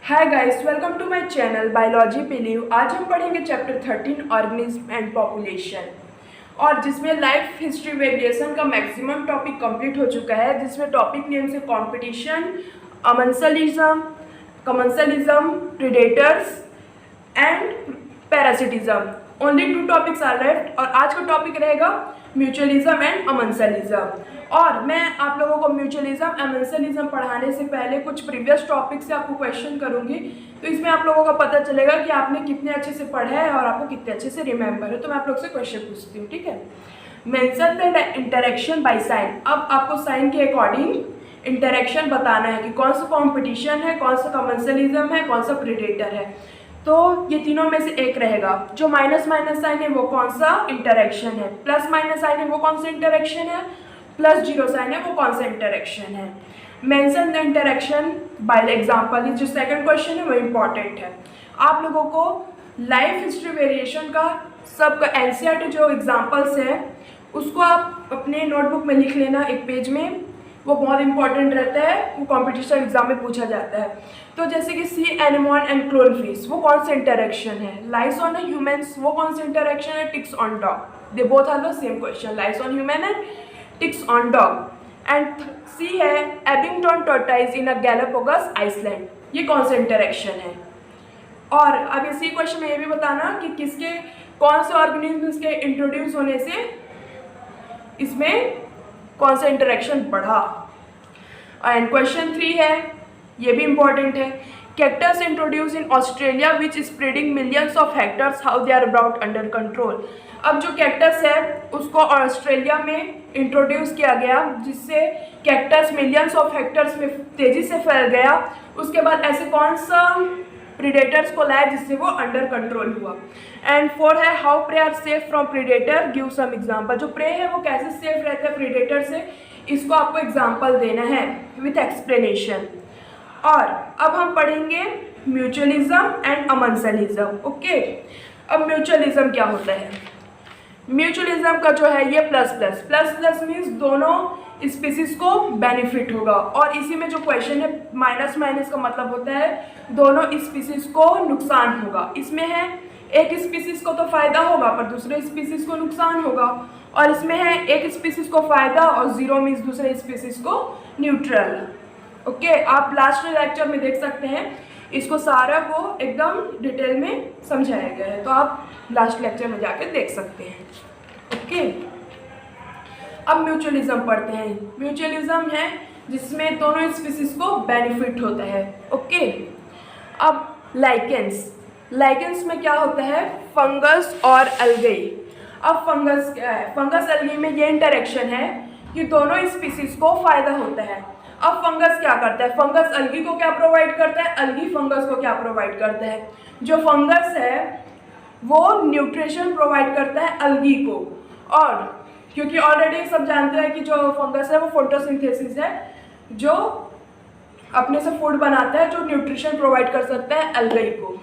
Hi guys, welcome to my channel biology believe. आज हम पढ़ेंगे चैप्टर 13 ऑर्गेनिज्म एंड पॉपुलेशन, और जिसमें लाइफ हिस्ट्री वेरिएशन का मैक्सिमम टॉपिक कंप्लीट हो चुका है, जिसमें टॉपिक नेम से competition, commensalism, predators and parasitism. Only 2 topics are left, और आज का टॉपिक रहेगा म्यूचुअलिज्म एंड अमेंसलिज्म। और मैं आप लोगों को म्यूचुअलिज्म अमेंसलिज्म पढ़ाने से पहले कुछ प्रीवियस टॉपिक से आपको क्वेश्चन करूंगी, तो इसमें आप लोगों का पता चलेगा कि आपने कितने अच्छे से पढ़ा है और आपको कितने अच्छे से रिमेंबर है। तो मैं आप लोग से क्वेश्चन पूछती हूँ, ठीक है। Mention the interaction by sine. अब आपको साइन के अकॉर्डिंग इंटरेक्शन बताना है कि कौन सा कॉम्पिटिशन है, कौन सा कमेंसलिज्म है, कौन सा प्रेडेटर है। तो ये तीनों में से एक रहेगा। जो माइनस माइनस साइन है वो कौन सा इंटरेक्शन है, प्लस माइनस साइन है वो कौन सा इंटरेक्शन है, प्लस जीरो साइन है वो कौन सा इंटरेक्शन है। Mention the interaction by the example. जो सेकंड क्वेश्चन है वो इंपॉर्टेंट है। आप लोगों को लाइफ हिस्ट्री वेरिएशन का सबका एनसीईआरटी जो एग्जांपल्स है उसको आप अपने नोटबुक में लिख लेना एक पेज में। वो बहुत इंपॉर्टेंट रहता है, वो कॉम्पिटिशन एग्जाम में पूछा जाता है। तो जैसे कि सी एनिमोन एंड क्लोनफिश, वो कौन सा इंटरेक्शन है। लाइस ऑन ह्यूमंस, वो कौन सा इंटरेक्शन है। Ticks on dog, they both are the same question, lice on human and ticks on dog. And C है Abingdon tortoise in a Galapagos island, ये कौन सा इंटरेक्शन है। और अब इसी क्वेश्चन में ये भी बताना कि किसके कौन से ऑर्गेनिज्म के इंट्रोड्यूस होने से इसमें कौन सा इंटरेक्शन बढ़ा। एंड क्वेश्चन 3 है, ये भी इंपॉर्टेंट है। Cactus introduce in Australia which spreading millions of hectares, how they are brought under control. अब जो कैक्टस है उसको ऑस्ट्रेलिया में इंट्रोड्यूस किया गया, जिससे कैक्टस मिलियंस ऑफ हेक्टर्स में तेजी से फैल गया। उसके बाद ऐसे कौन सा प्रीडेटर्स को लाया जिससे वो अंडर कंट्रोल हुआ। एंड 4 है how prey are safe from predator, give some example. जो प्रे है वो कैसे सेफ रहता है प्रीडेटर से, इसको आपको एग्जांपल देना है विथ एक्सप्लेनेशन। और अब हम पढ़ेंगे म्यूचुअलिज्म एंड अमेंसलिज्म। ओके, अब म्यूचुअलिज्म क्या होता है। म्यूचुअलिज्म का जो है ये plus plus plus plus means दोनों स्पीसीज को बेनिफिट होगा। और इसी में जो क्वेश्चन है माइनस माइनस का मतलब होता है दोनों स्पीसीज को नुकसान होगा। इसमें है एक स्पीसीज को तो फायदा होगा पर दूसरे स्पीसीज को नुकसान होगा, और इसमें है एक स्पीसीज को फायदा और जीरो मीन्स दूसरे स्पीसीज को न्यूट्रल। ओके, आप लास्ट लेक्चर में देख सकते हैं, इसको सारा को एकदम डिटेल में समझाया गया है, तो आप लास्ट लेक्चर में जाकर देख सकते हैं। ओके, अब म्यूचुअलिज्म पढ़ते हैं। म्यूचुअलिज्म है जिसमें दोनों स्पीसीज को बेनिफिट होता है। ओके, अब लाइकेंस। लाइकेंस में क्या होता है, फंगस और एल्गी। अब फंगस क्या है, फंगस एल्गी में ये इंटरेक्शन है कि दोनों स्पीसीज को फायदा होता है। अब फंगस क्या करता है, फंगस एल्गी को क्या प्रोवाइड करता है, एल्गी फंगस को क्या प्रोवाइड करता है। जो फंगस है वो न्यूट्रिशन प्रोवाइड करता है एल्गी को, और क्योंकि ऑलरेडी सब जानते हैं कि जो फंगस है वो फोटोसिंथेसिस है, जो अपने से फूड बनाता है, जो न्यूट्रिशन प्रोवाइड कर सकता है एल्गी को।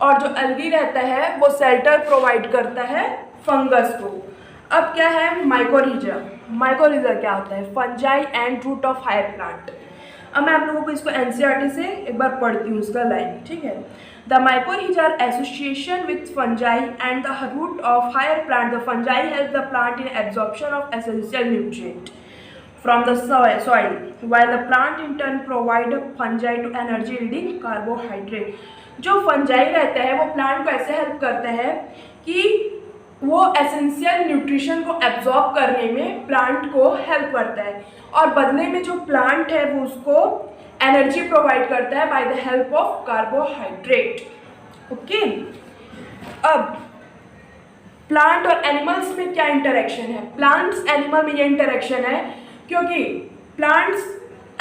और जो एल्गी रहता है वो शेल्टर प्रोवाइड करता है फंगस को। अब क्या है माइकोरिजा। माइकोरिजा क्या होता है, fungi and root of higher plant. अब मैं आप लोगों को इसको एनसीईआरटी से एक बार पढ़ती हूँ उसका लाइन, ठीक है। The mycorrhiza association with fungi and the root of higher plant. The fungi help the plant in absorption of essential nutrient from the soil, while the plant in turn provide fungi to energy yielding carbohydrate। जो fungi रहता है वो plant को ऐसे help करता है कि वो एसेंशियल न्यूट्रिशन को एब्जॉर्ब करने में प्लांट को हेल्प करता है, और बदले में जो प्लांट है वो उसको एनर्जी प्रोवाइड करता है by the help of carbohydrate. Okay, अब प्लांट और एनिमल्स में क्या इंटरेक्शन है। प्लांट्स एनिमल में ये इंटरेक्शन है क्योंकि प्लांट्स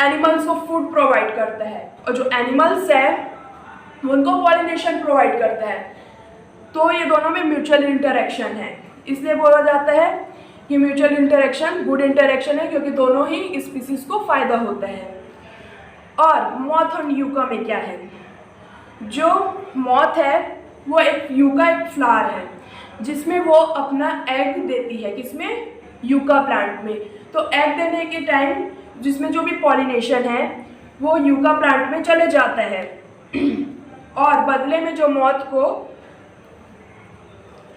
एनिमल्स को फूड प्रोवाइड करता है, और जो एनिमल्स है उनको पॉलिनेशन प्रोवाइड करता है। तो ये दोनों में म्यूचुअल इंटरेक्शन है, इसलिए बोला जाता है कि म्यूचुअल इंटरेक्शन गुड इंटरेक्शन है, क्योंकि दोनों ही स्पीसीज को फायदा होता है। और मॉथ और यूका में क्या है, जो मॉथ है वो एक यूका एक फ्लावर है जिसमें वो अपना एग देती है, किसमें, यूका प्लांट में। तो एग देने के टाइम जिसमें जो भी पॉलिनेशन है वो यूका प्लांट में चले जाता है, और बदले में जो मौत को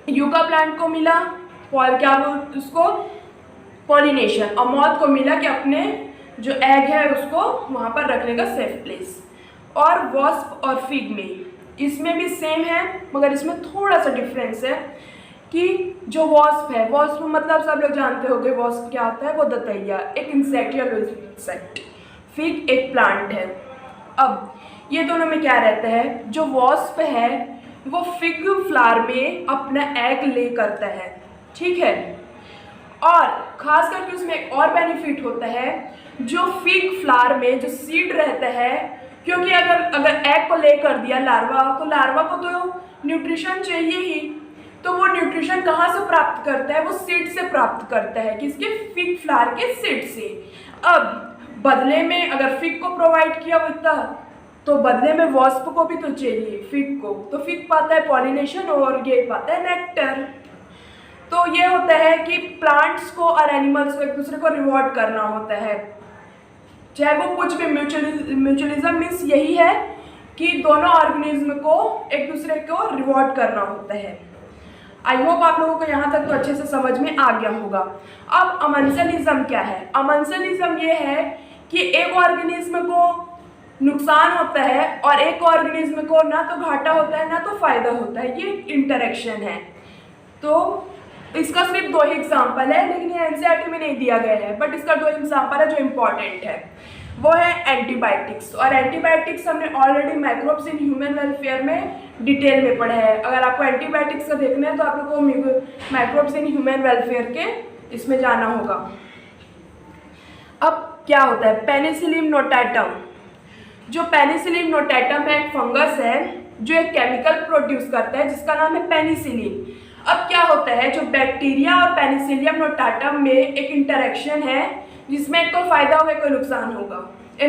यूका प्लांट को मिला, क्या बोलते उसको, पॉलिनेशन, और मौत को मिला कि अपने जो एग है उसको वहाँ पर रखने का सेफ प्लेस। और वॉस्प और फिग में इसमें भी सेम है, मगर इसमें थोड़ा सा डिफरेंस है कि जो वॉस्प है, वॉस्प मतलब सब लोग जानते होंगे वॉस्प क्या होता है, वो दतैया, एक इंसेक्ट या इंसेक्ट। फिग एक प्लांट है। अब ये दोनों में क्या रहता है, जो वॉस्प है वो फिग फ्लावर में अपना एग ले करता है, ठीक है। और खास करके उसमें एक और बेनिफिट होता है, जो फिग फ्लावर में जो सीड रहता है, क्योंकि अगर एग को ले कर दिया लार्वा, तो लार्वा को तो न्यूट्रिशन चाहिए ही, तो वो न्यूट्रिशन कहाँ से प्राप्त करता है, वो सीड से प्राप्त करता है, किसके, फिग फ्लावर के सीड से। अब बदले में अगर फिग को प्रोवाइड किया होता तो बदले में वॉस्प को भी तो चाहिए फिग को, तो फिग पाता है पॉलिनेशन और ये पाता है नेक्टर। तो ये होता है कि प्लांट्स को और एनिमल्स को एक दूसरे को रिवॉर्ड करना होता है, चाहे वो कुछ भी। म्यूचुअलिज्म मीन्स यही है कि दोनों ऑर्गेनिज्म को एक दूसरे को रिवॉर्ड करना होता है। आई होप आप लोगों को यहाँ तक तो अच्छे से समझ में आ गया होगा। अब अमेंसलिज्म क्या है? अमेंसलिज्म ये है कि एक ऑर्गेनिज्म को नुकसान होता है और एक ऑर्गेनिज्म को ना तो घाटा होता है ना तो फायदा होता है, ये इंटरेक्शन है। तो इसका सिर्फ 2 ही एग्जाम्पल है, लेकिन ये एनसीईआरटी में नहीं दिया गया है, बट इसका 2 एग्जाम्पल है जो इम्पॉर्टेंट है, वो है एंटीबायोटिक्स। और एंटीबायोटिक्स हमने already microbes in human welfare में डिटेल में पढ़ा है। अगर आपको एंटीबायोटिक्स का देखना है तो आप लोग को माइक्रोब्स इन ह्यूमन वेलफेयर के इसमें जाना होगा। अब क्या होता है, पेनिसिलियम नोटाटम। जो पेनिसिलियम नोटाटम है एक फंगस है जो एक केमिकल प्रोड्यूस करता है जिसका नाम है पेनिसिलिन। अब क्या होता है, जो बैक्टीरिया और पेनिसिलियम नोटाटम में एक इंटरेक्शन है जिसमें एक को फायदा होगा, कोई नुकसान होगा।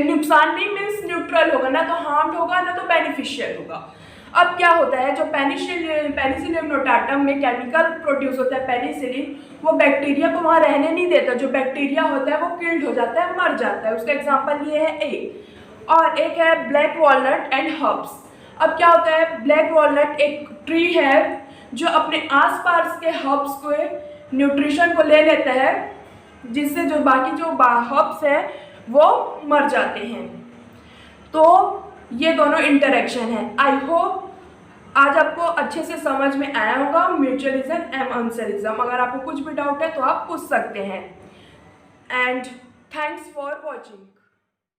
नुकसान नहीं मीन्स न्यूट्रल होगा, ना तो हार्म होगा ना तो बेनिफिशियल होगा। अब क्या होता है, जो पेनिसिलियम नोटाटम में केमिकल प्रोड्यूस होता है पेनिसिलिन, वो बैक्टीरिया को वहाँ रहने नहीं देता। जो बैक्टीरिया होता है वो किल्ड हो जाता है, मर जाता है। उसका एग्जाम्पल ये है एक, और एक है ब्लैक वॉलनट एंड हर्ब्स। अब क्या होता है, ब्लैक वॉलनट एक ट्री है जो अपने आसपास के हर्ब्स को न्यूट्रिशन को ले लेता है, जिससे जो बाकी जो हर्ब्स हैं वो मर जाते हैं। तो ये दोनों इंटरेक्शन है। आई होप आज आपको अच्छे से समझ में आया होगा म्यूचुअलिज्म एंड अमेंसलिज्म। अगर आपको कुछ भी डाउट है तो आप पूछ सकते हैं। And thanks for watching.